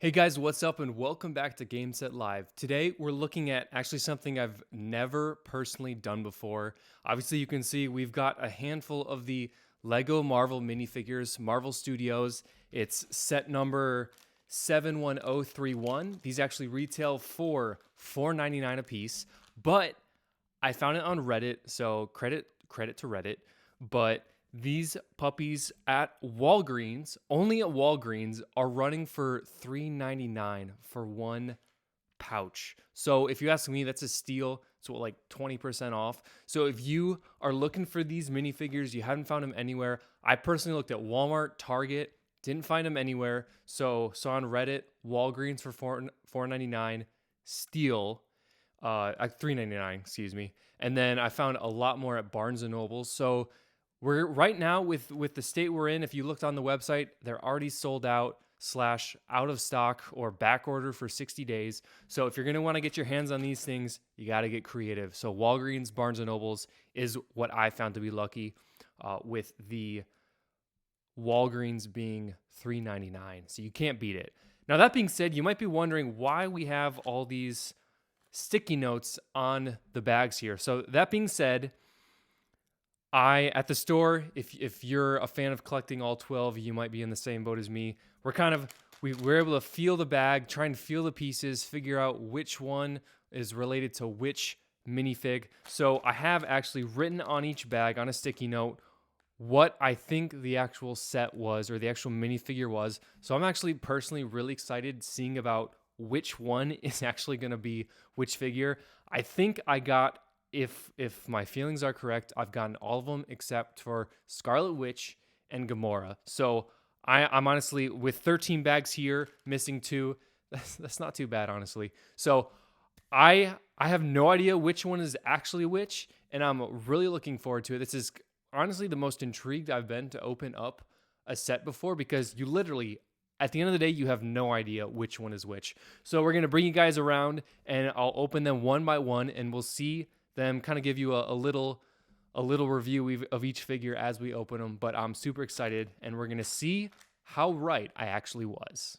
Hey guys, what's up and welcome back to Game Set Live. Today we're looking at actually something I've never personally done before. Obviously you can see we've got a handful of the Lego Marvel minifigures, Marvel Studios. It's set number 71031. These actually retail for $4.99 a piece, but I found it on Reddit, so credit to Reddit. But these puppies at Walgreens, only at Walgreens, are running for $3.99 for one pouch. So if you ask me, that's a steal. It's what, like 20% off. So if you are looking for these minifigures, you haven't found them anywhere. I personally looked at Walmart, Target, didn't find them anywhere. So saw on Reddit, Walgreens for $4.99, steal. $3.99, excuse me. And then I found a lot more at Barnes and Nobles. So we're right now with the state we're in. If you looked on the website, they're already sold out slash out of stock or back order for 60 days. So if you're gonna want to get your hands on these things, you got to get creative. So Walgreens, Barnes and Nobles is what I found to be lucky, with the Walgreens being $3.99. So you can't beat it. Now that being said, you might be wondering why we have all these sticky notes on the bags here. So that being said, at the store, if you're a fan of collecting all 12, you might be in the same boat as me. We're able to feel the bag, try and feel the pieces, figure out which one is related to which minifig. So I have actually written on each bag on a sticky note what I think the actual set was or the actual minifigure was. So I'm actually personally really excited seeing about which one is actually going to be which figure. I think I got, if my feelings are correct, I've gotten all of them except for Scarlet Witch and Gamora. So I'm honestly, with 13 bags here, missing 2, that's not too bad, honestly. So I have no idea which one is actually which, and I'm really looking forward to it. This is honestly the most intrigued I've been to open up a set before, because you literally, at the end of the day, you have no idea which one is which. So we're going to bring you guys around and I'll open them one by one and we'll see them, kind of give you a little review of each figure as we open them. But I'm super excited and we're going to see how right I actually was.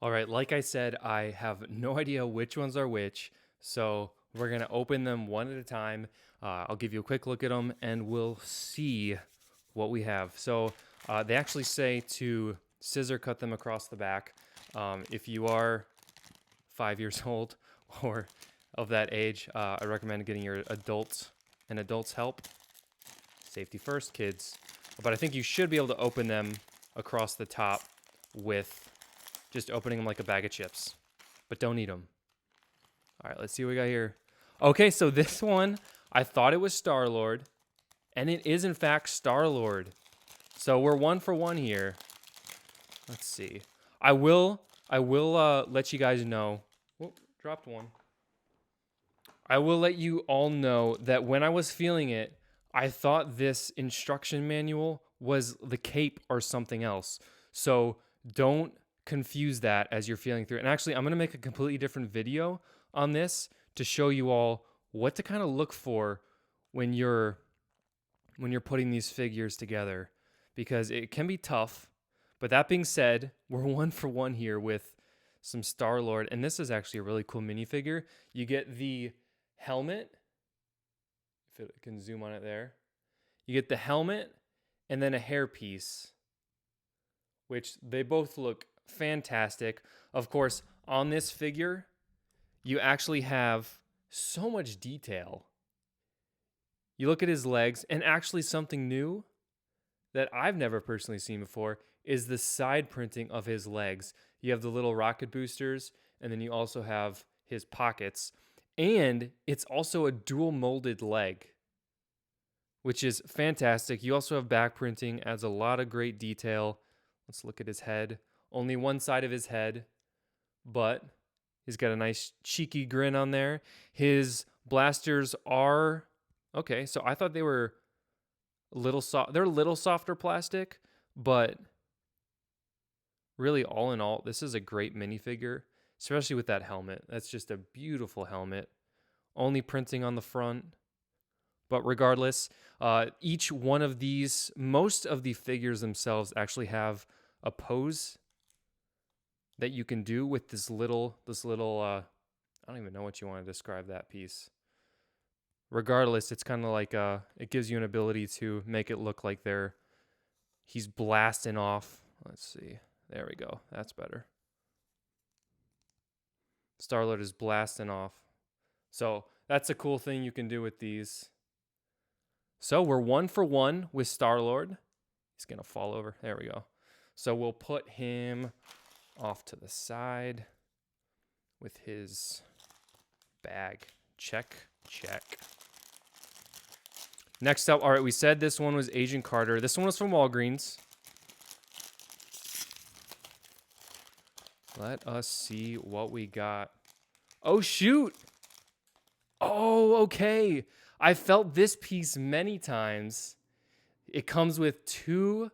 All right, like I said, I have no idea which ones are which. So we're going to open them one at a time. I'll give you a quick look at them and we'll see what we have. So they actually say to scissor cut them across the back. If you are 5 years old or of that age, I recommend getting your adults help. Safety first, kids. But I think you should be able to open them across the top with just opening them like a bag of chips. But don't eat them. All right, let's see what we got here. Okay, so this one, I thought it was Star-Lord, and it is in fact Star-Lord. So we're 1 for 1 here. Let's see. I will let you guys know. Whoop, dropped one. I will let you all know that when I was feeling it, I thought this instruction manual was the cape or something else. So don't confuse that as you're feeling through it. And actually, I'm going to make a completely different video on this to show you all what to kind of look for when you're putting these figures together, because it can be tough. But that being said, we're 1 for 1 here with some Star-Lord, and this is actually a really cool minifigure. You get the helmet, if it can zoom on it there. You get the helmet and then a hairpiece, which they both look fantastic. Of course, on this figure, you actually have so much detail. You look at his legs, and actually something new that I've never personally seen before is the side printing of his legs. You have the little rocket boosters, and then you also have his pockets. And it's also a dual molded leg, which is fantastic. You also have back printing, adds a lot of great detail. Let's look at his head. Only one side of his head, but he's got a nice cheeky grin on there. His blasters are okay. So I thought they were a little soft. They're a little softer plastic, but really, all in all, this is a great minifigure, especially with that helmet. That's just a beautiful helmet. Only printing on the front. But regardless, each one of these, most of the figures themselves actually have a pose that you can do with this little, I don't even know what you want to describe that piece. Regardless, it's kind of like, it gives you an ability to make it look like he's blasting off. Let's see. There we go. That's better. Star-Lord is blasting off. So that's a cool thing you can do with these. So we're 1 for 1 with Star-Lord. He's going to fall over. There we go. So we'll put him off to the side with his bag. Check, check. Next up, all right, we said this one was Agent Carter. This one was from Walgreens. Let us see what we got. Oh, shoot. Oh, okay. I felt this piece many times. It comes with 2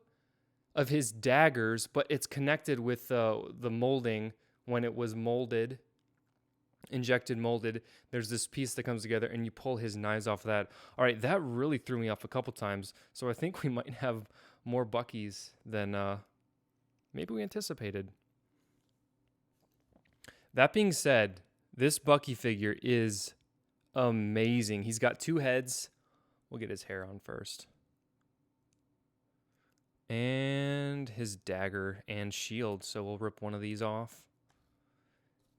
of his daggers, but it's connected with the molding when it was molded, injected molded. There's this piece that comes together and you pull his knives off of that. All right, that really threw me off a couple times. So I think we might have more Buckies than maybe we anticipated. That being said, this Bucky figure is amazing. He's got 2 heads. We'll get his hair on first. And his dagger and shield. So we'll rip one of these off.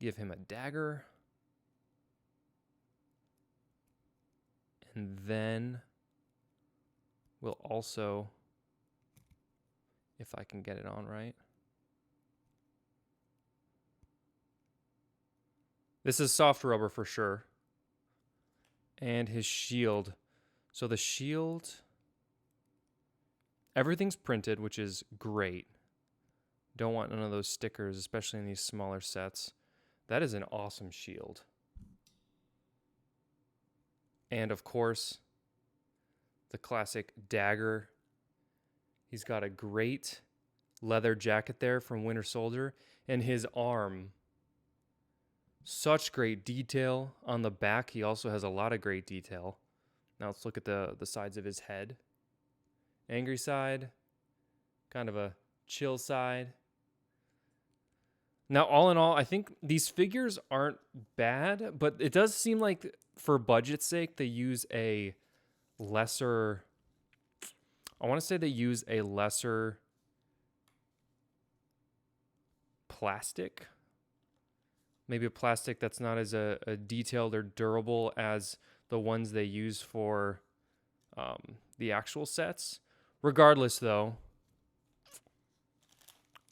Give him a dagger. And then we'll also, if I can get it on right. This is soft rubber for sure. And his shield. So the shield, everything's printed, which is great. Don't want none of those stickers, especially in these smaller sets. That is an awesome shield. And of course, the classic dagger. He's got a great leather jacket there from Winter Soldier. And his arm. Such great detail on the back. He also has a lot of great detail. Now let's look at the sides of his head. Angry side. Kind of a chill side. Now, all in all, I think these figures aren't bad, but it does seem like for budget's sake, they use a lesser... I want to say they use a lesser plastic. Maybe a plastic that's not as a detailed or durable as the ones they use for the actual sets. Regardless, though,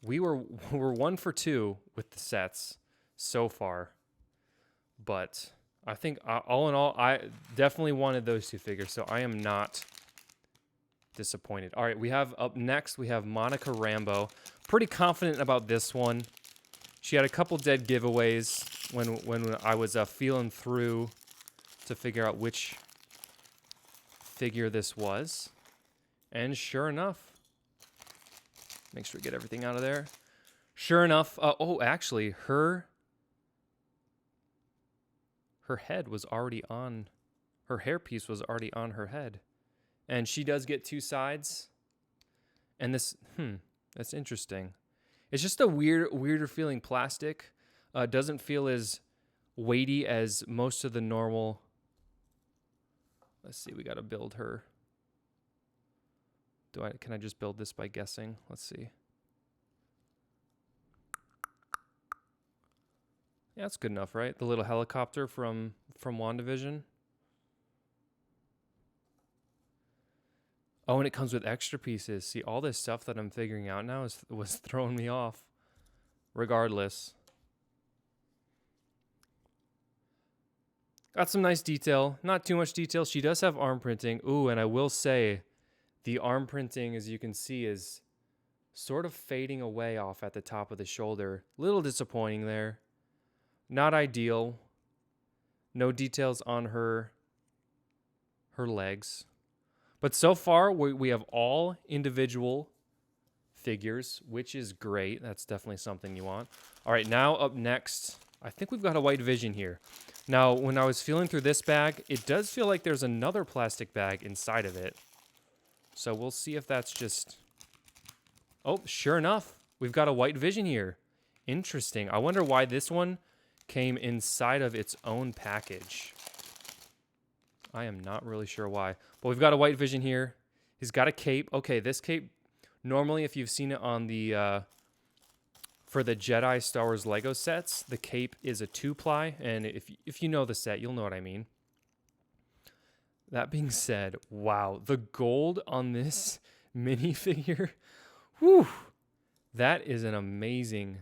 we're 1 for 2 with the sets so far. But I think all in all, I definitely wanted those 2 figures, so I am not disappointed. All right, we have up next, we have Monica Rambeau. Pretty confident about this one. She had a couple dead giveaways when I was feeling through to figure out which figure this was. And sure enough, make sure we get everything out of there. Sure enough, oh, actually, her head was already on, her hairpiece was already on her head. And she does get 2 sides. And this, that's interesting. It's just a weirder feeling plastic. Doesn't feel as weighty as most of the normal. Let's see, we got to build her. Can I just build this by guessing? Let's see. Yeah, that's good enough, right? The little helicopter from WandaVision. Oh, and it comes with extra pieces. See, all this stuff that I'm figuring out now was throwing me off. Regardless. Got some nice detail. Not too much detail. She does have arm printing. Ooh, and I will say, the arm printing, as you can see, is sort of fading away off at the top of the shoulder. Little disappointing there. Not ideal. No details on her legs. But so far, we have all individual figures, which is great. That's definitely something you want. All right, now up next, I think we've got a white vision here. Now, when I was feeling through this bag, it does feel like there's another plastic bag inside of it. So we'll see if that's just... Oh, sure enough, we've got a white vision here. Interesting. I wonder why this one came inside of its own package. I am not really sure why. But we've got a White Vision here. He's got a cape. Okay, this cape, normally if you've seen it on the, for the Jedi Star Wars Lego sets, the cape is a 2-ply. And if you know the set, you'll know what I mean. That being said, wow, the gold on this minifigure, whew, that is an amazing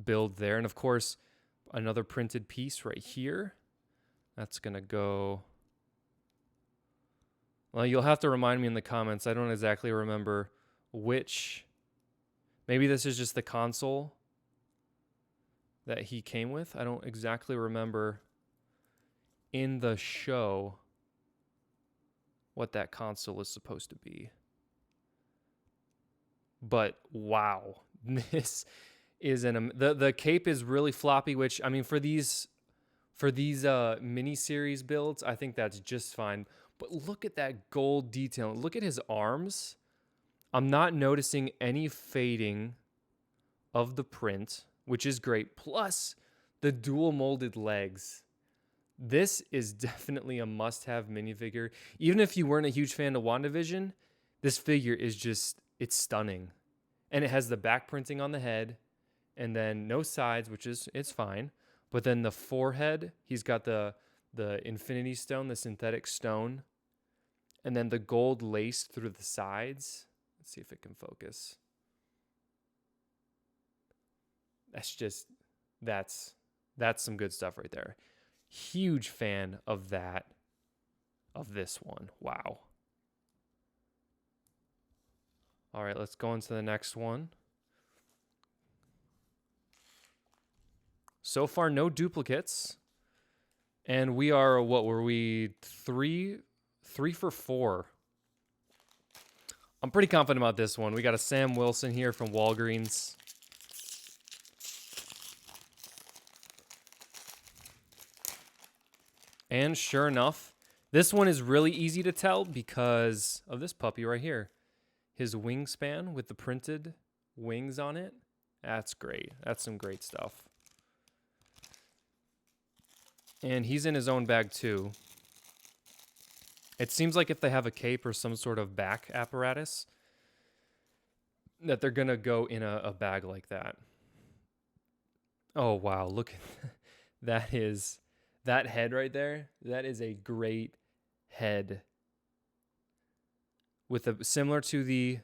build there. And of course, another printed piece right here. That's going to go... Well, you'll have to remind me in the comments. I don't exactly remember which... Maybe this is just the console that he came with. I don't exactly remember in the show what that console is supposed to be. But wow, this is the cape is really floppy, which I mean for these mini series builds, I think that's just fine. But look at that gold detail. Look at his arms. I'm not noticing any fading of the print, which is great. Plus the dual molded legs. This is definitely a must-have minifigure. Even if you weren't a huge fan of WandaVision, this figure is just, it's stunning. And it has the back printing on the head, and then no sides, which is, it's fine. But then the forehead, he's got the Infinity Stone, the synthetic stone, and then the gold lace through the sides. Let's see if it can focus. That's just, that's some good stuff right there. Huge fan of that, of this one. Wow. All right, let's go into the next one. So far, no duplicates. And we are, what were we? Three for 4. I'm pretty confident about this one. We got a Sam Wilson here from Walgreens. And sure enough, this one is really easy to tell because of this puppy right here. His wingspan with the printed wings on it. That's great. That's some great stuff. And he's in his own bag too. It seems like if they have a cape or some sort of back apparatus, that they're going to go in a bag like that. Oh, wow. Look at that is... That head right there, that is a great head. With a similar to the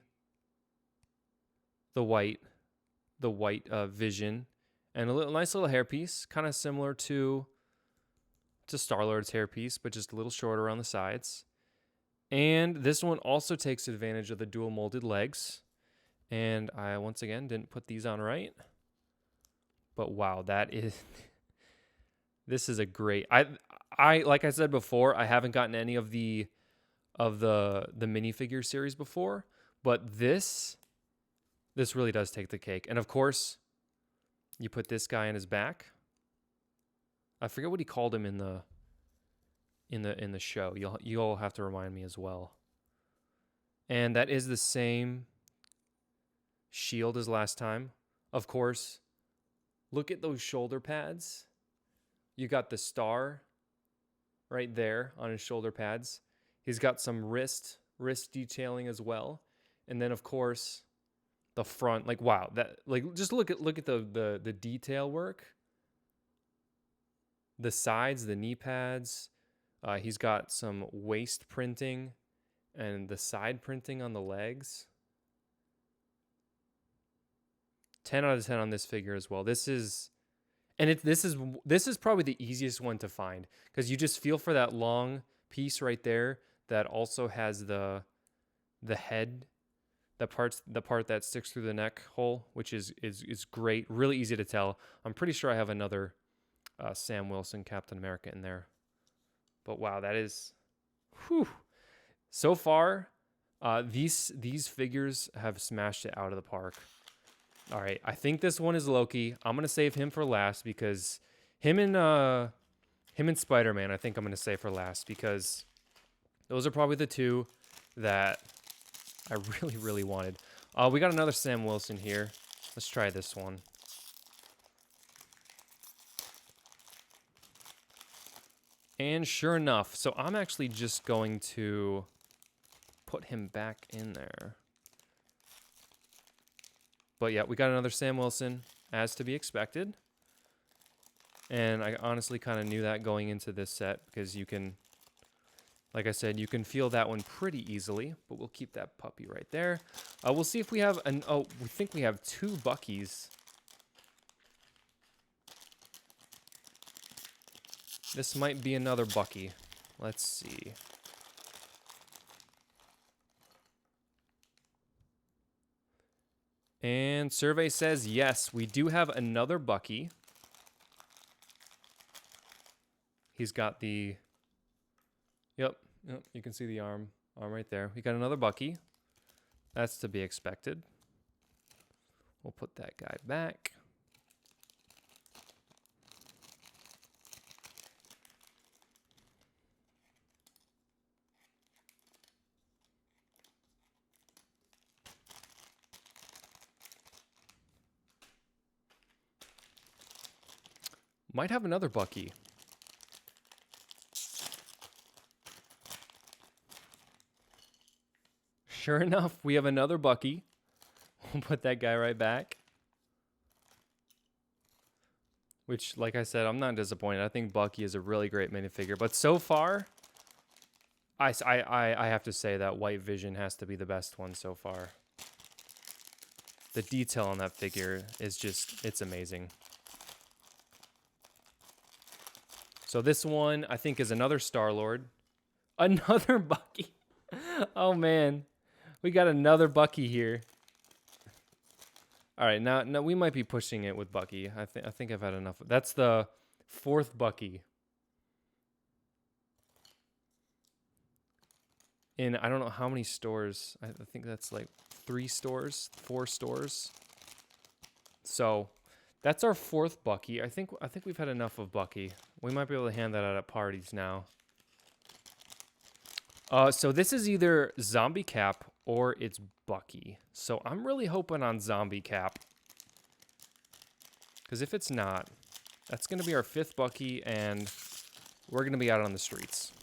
white Vision, and a nice little hairpiece, kind of similar to Star-Lord's hairpiece, but just a little shorter on the sides. And this one also takes advantage of the dual molded legs. And I once again didn't put these on right. But wow, that is this is a great. I like I said before, I haven't gotten any of the minifigure series before, but this really does take the cake. And of course, you put this guy in his back. I forget what he called him in the show. You'll have to remind me as well. And that is the same shield as last time. Of course, look at those shoulder pads. You got the star right there on his shoulder pads. He's got some wrist detailing as well. And then of course the front, like wow, that like just look at the detail work. The sides, the knee pads. He's got some waist printing and the side printing on the legs. 10 out of 10 on this figure as well. This is probably the easiest one to find because you just feel for that long piece right there that also has the head, the part that sticks through the neck hole, which is great, really easy to tell. I'm pretty sure I have another Sam Wilson Captain America in there, but wow, that is, whew. So far, these figures have smashed it out of the park. All right, I think this one is Loki. I'm gonna save him for last because him and Spider-Man, I think I'm gonna save for last because those are probably the two that I really, really wanted. We got another Sam Wilson here. Let's try this one. And sure enough, so I'm actually just going to put him back in there. But yeah, we got another Sam Wilson, as to be expected. And I honestly kind of knew that going into this set because you can, like I said, you can feel that one pretty easily. But we'll keep that puppy right there. We'll see if we have an, oh, we think we have 2 Buckies. This might be another Bucky. Let's see. And survey says, yes, we do have another Bucky. He's got the, yep, you can see the arm right there. We got another Bucky. That's to be expected. We'll put that guy back. Might have another Bucky. Sure enough, we have another Bucky. We'll put that guy right back. Which, like I said, I'm not disappointed. I think Bucky is a really great minifigure. But so far, I have to say that White Vision has to be the best one so far. The detail on that figure is just, it's amazing. So this one, I think, is another Star-Lord. Another Bucky. Oh, man. We got another Bucky here. All right, now we might be pushing it with Bucky. I think I've had enough. That's the 4th Bucky. In I don't know how many stores. I think that's like 3 stores, 4 stores. So that's our 4th Bucky. I think we've had enough of Bucky. We might be able to hand that out at parties now. So this is either Zombie Cap or it's Bucky. So I'm really hoping on Zombie Cap. Because if it's not, that's going to be our 5th Bucky, and we're going to be out on the streets.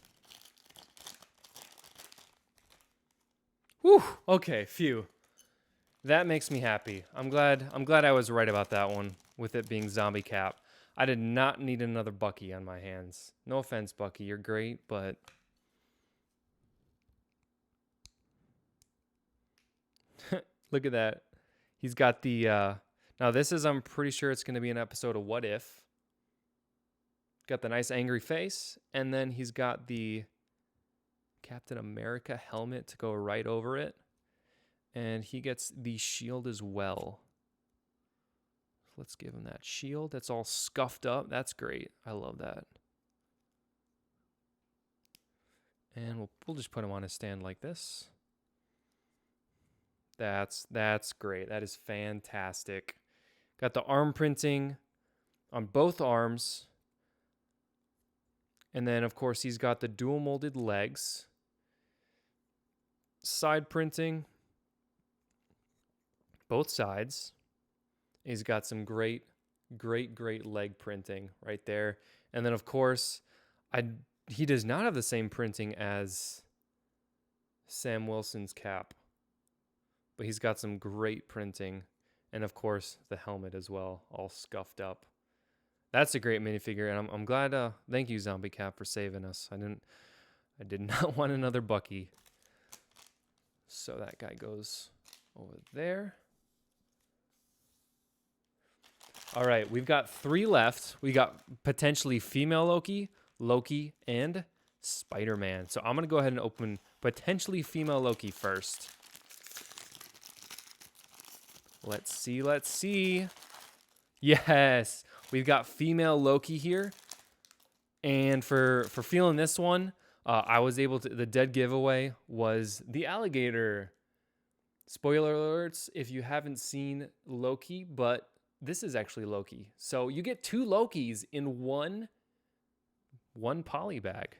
Whew, okay, phew. That makes me happy. I'm glad I was right about that one, with it being Zombie Cap. I did not need another Bucky on my hands. No offense, Bucky, you're great, but... Look at that. He's got the, now this is, I'm pretty sure it's going to be an episode of What If. Got the nice angry face. And then he's got the Captain America helmet to go right over it. And he gets the shield as well. Let's give him that shield. That's all scuffed up. That's great. I love that. And we'll just put him on a stand like this. That's great. That is fantastic. Got the arm printing on both arms. And then, of course, he's got the dual molded legs. Side printing. Both sides. He's got some great leg printing right there. And then, of course, he does not have the same printing as Sam Wilson's cap. But he's got some great printing. And, of course, the helmet as well, all scuffed up. That's a great minifigure, and I'm glad. Thank you, Zombie Cap, for saving us. I did not want another Bucky. So that guy goes over there. All right, we've got 3 left. We got potentially female Loki, and Spider-Man. So I'm going to go ahead and open potentially female Loki first. Let's see. Yes, we've got female Loki here. And for feeling this one, I was able to, the dead giveaway was the alligator. Spoiler alerts if you haven't seen Loki, but this is actually Loki. So you get 2 Lokis in one poly bag.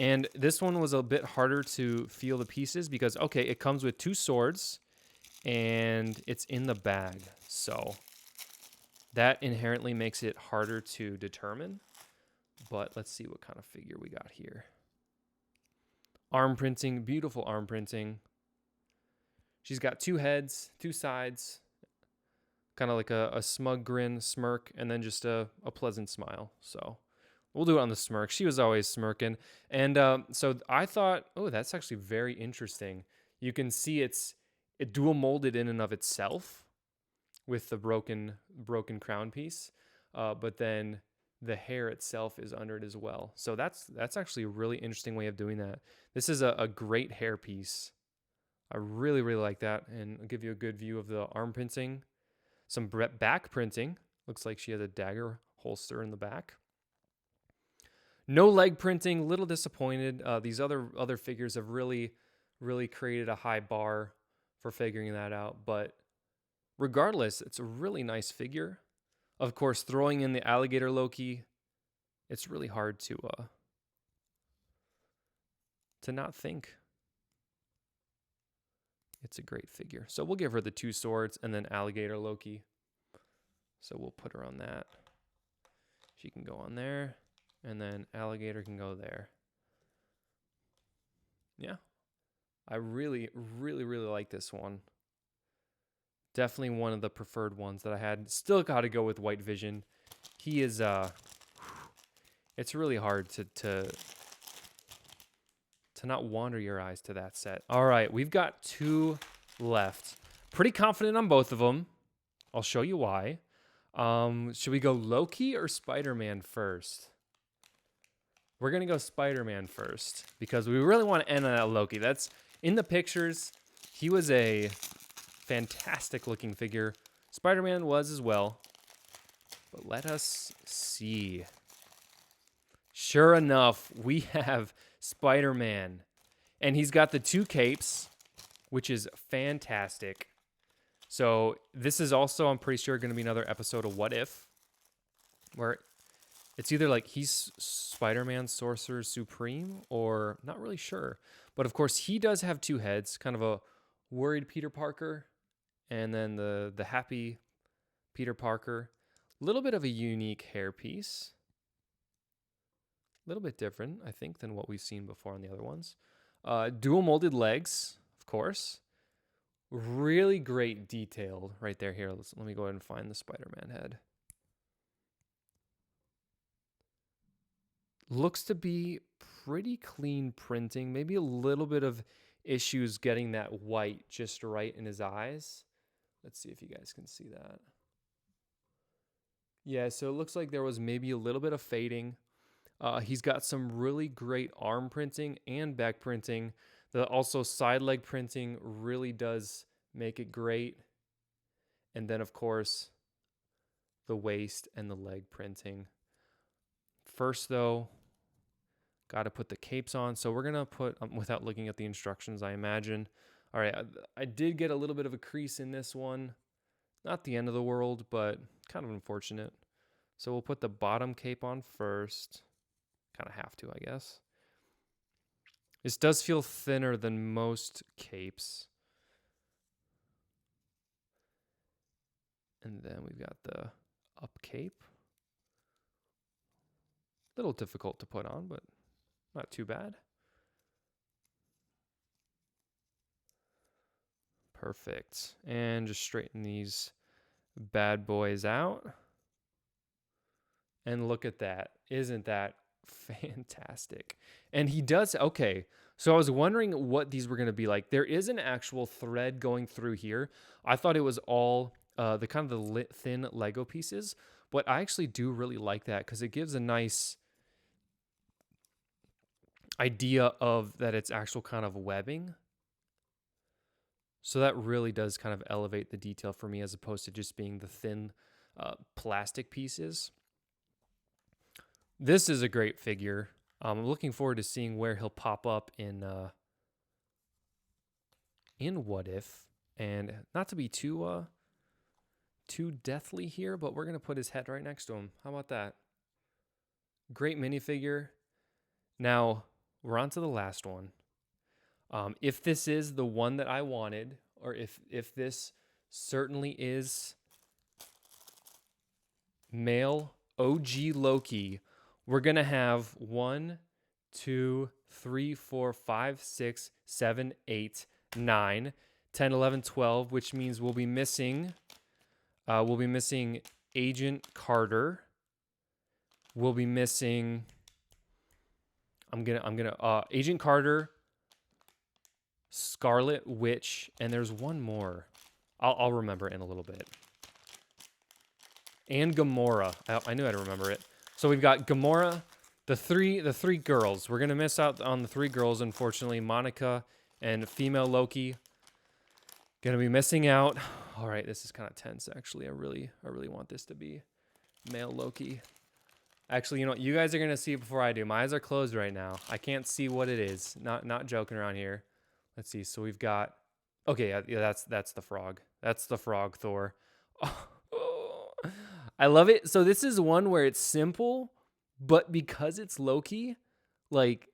And this one was a bit harder to feel the pieces because, okay, it comes with 2 swords and it's in the bag. So that inherently makes it harder to determine. But let's see what kind of figure we got here. Arm printing, beautiful arm printing. She's got 2 heads, 2 sides, kind of like a smug grin, smirk, and then just a pleasant smile. So we'll do it on the smirk. She was always smirking. And so I thought, oh, that's actually very interesting. You can see it dual molded in and of itself with the broken crown piece. But then the hair itself is under it as well. So that's actually a really interesting way of doing that. This is a great hair piece. I really, really like that. And I'll give you a good view of the arm printing. Some back printing. Looks like she has a dagger holster in the back. No leg printing. Little disappointed. These other figures have really, really created a high bar for figuring that out. But regardless, it's a really nice figure. Of course, throwing in the alligator Loki, it's really hard to not think. It's a great figure. So we'll give her the 2 swords and then alligator Loki. So we'll put her on that. She can go on there. And then alligator can go there. Yeah. I really, really, really like this one. Definitely one of the preferred ones that I had. Still got to go with White Vision. He is, it's really hard to not wander your eyes to that set. All right, we've got 2 left. Pretty confident on both of them. I'll show you why. Should we go Loki or Spider-Man first? We're going to go Spider-Man first because we really want to end on that Loki. That's in the pictures. He was a fantastic looking figure. Spider-Man was as well. But let us see. Sure enough, we have Spider-Man. And he's got the 2 capes, which is fantastic. So this is also, I'm pretty sure, going to be another episode of What If, where it's either like he's Spider-Man Sorcerer Supreme or not really sure. But of course, he does have 2 heads, kind of a worried Peter Parker and then the happy Peter Parker. A little bit of a unique hairpiece. A little bit different, I think, than what we've seen before on the other ones. Dual molded legs, of course. Really great detail right there. Here, let me go ahead and find the Spider-Man head. Looks to be pretty clean printing. Maybe a little bit of issues getting that white just right in his eyes. Let's see if you guys can see that. Yeah, so it looks like there was maybe a little bit of fading. He's got some really great arm printing and back printing. Also side leg printing really does make it great. And then, of course, the waist and the leg printing. First, though, got to put the capes on. So we're going to put, without looking at the instructions, I imagine. All right, I did get a little bit of a crease in this one. Not the end of the world, but kind of unfortunate. So we'll put the bottom cape on first. Kind of have to, I guess. This does feel thinner than most capes. And then we've got the up cape. A little difficult to put on, but not too bad. Perfect. And just straighten these bad boys out. And look at that. Isn't that fantastic? And he does, okay. So I was wondering what these were going to be like. There is an actual thread going through here. I thought it was all the kind of the thin Lego pieces, but I actually do really like that because it gives a nice idea of that it's actual kind of webbing. So that really does kind of elevate the detail for me as opposed to just being the thin plastic pieces. This is a great figure. I'm looking forward to seeing where he'll pop up in What If, and not to be too deathly here, but we're gonna put his head right next to him. How about that? Great minifigure. Now we're on to the last one. If this is the one that I wanted, or if this certainly is male OG Loki, we're going to have 1, 2, 3, 4, 5, 6, 7, 8, 9, 10, 11, 12, which means we'll be missing Agent Carter. We'll be missing Agent Carter, Scarlet Witch, and there's one more. I'll remember it in a little bit. And Gamora. I knew I'd remember it. So we've got Gamora, the three girls. We're gonna miss out on the 3 girls, unfortunately. Monica and female Loki. Gonna be missing out. All right, this is kind of tense, actually. I really want this to be male Loki. Actually, you know what? You guys are gonna see it before I do. My eyes are closed right now. I can't see what it is. Not joking around here. Let's see. So we've got. Okay, yeah, that's the frog. That's the frog Thor. Oh, I love it. So this is one where it's simple, but because it's Loki, like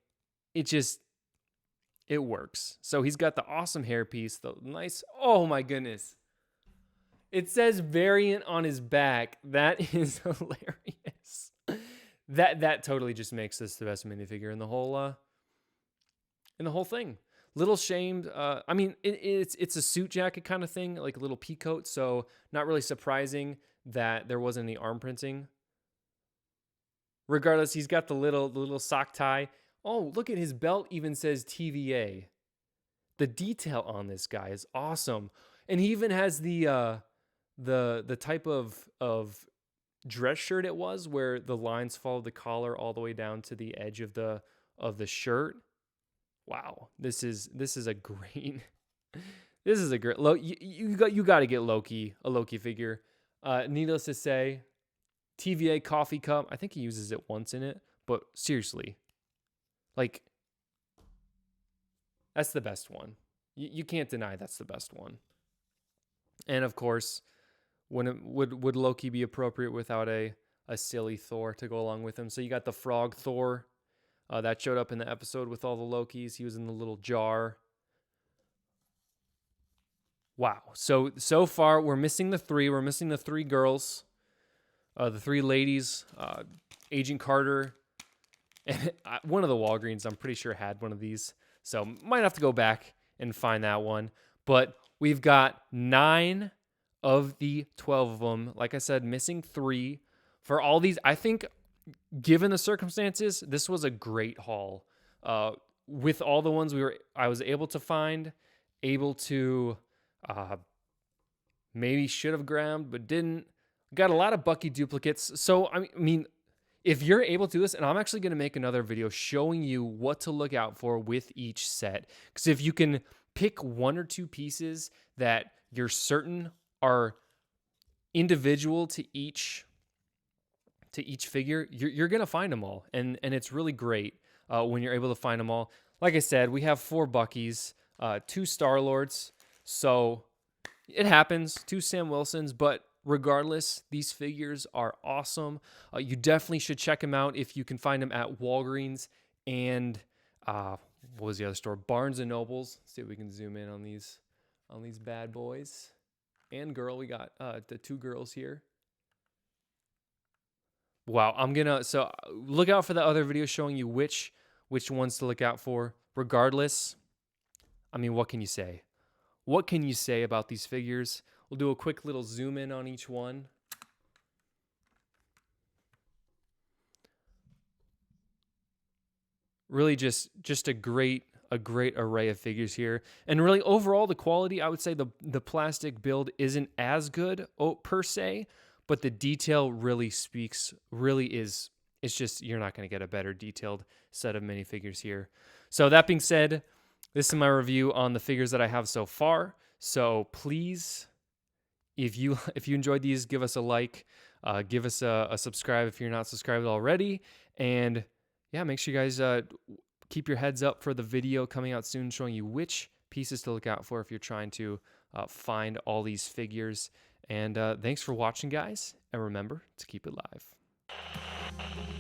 it works. So he's got the awesome hairpiece, the nice. Oh my goodness. It says variant on his back. That is hilarious. That totally just makes this the best minifigure in the whole thing. Little shamed. I mean, it's a suit jacket kind of thing, like a little pea coat. So not really surprising that there wasn't any arm printing. Regardless, he's got the little sock tie. Oh, look at his belt. Even says TVA. The detail on this guy is awesome, and he even has the type of dress shirt it was, where the lines follow the collar all the way down to the edge of the shirt. Wow, this is a great you got to get a Loki figure. Needless to say, TVA coffee cup. I think he uses it once in it, but seriously, like that's the best one. You can't deny that's the best one. And of course, would Loki be appropriate without a silly Thor to go along with him? So you got the frog Thor. That showed up in the episode with all the Lokis. He was in the little jar. Wow. So far, we're missing the 3. We're missing the 3 girls. The 3 ladies. Agent Carter. And one of the Walgreens, I'm pretty sure, had one of these. So might have to go back and find that one. But we've got 9 of the 12 of them. Like I said, missing 3. For all these, I think, given the circumstances, this was a great haul. With all the ones I was able to find, able to maybe should have grabbed but didn't. Got a lot of Bucky duplicates. So I mean, if you're able to do this, and I'm actually going to make another video showing you what to look out for with each set, because if you can pick 1 or 2 pieces that you're certain are individual to each figure, you're going to find them all. And it's really great when you're able to find them all. Like I said, we have 4 Buckys, 2 Star-Lords. So it happens, 2 Sam Wilsons. But regardless, these figures are awesome. You definitely should check them out if you can find them at Walgreens and what was the other store? Barnes & Nobles. Let's see if we can zoom in on these bad boys. And girl, we got the 2 girls here. Wow, so look out for the other video showing you which ones to look out for. Regardless, I mean, what can you say? What can you say about these figures? We'll do a quick little zoom in on each one. Really just a great array of figures here. And really overall the quality, I would say the plastic build isn't as good per se, but the detail really is, it's just, you're not going to get a better detailed set of minifigures here. So that being said, this is my review on the figures that I have so far. So please, if you enjoyed these, give us a like, give us a subscribe if you're not subscribed already. And yeah, make sure you guys keep your heads up for the video coming out soon showing you which pieces to look out for if you're trying to find all these figures. And thanks for watching, guys. And remember to keep it live.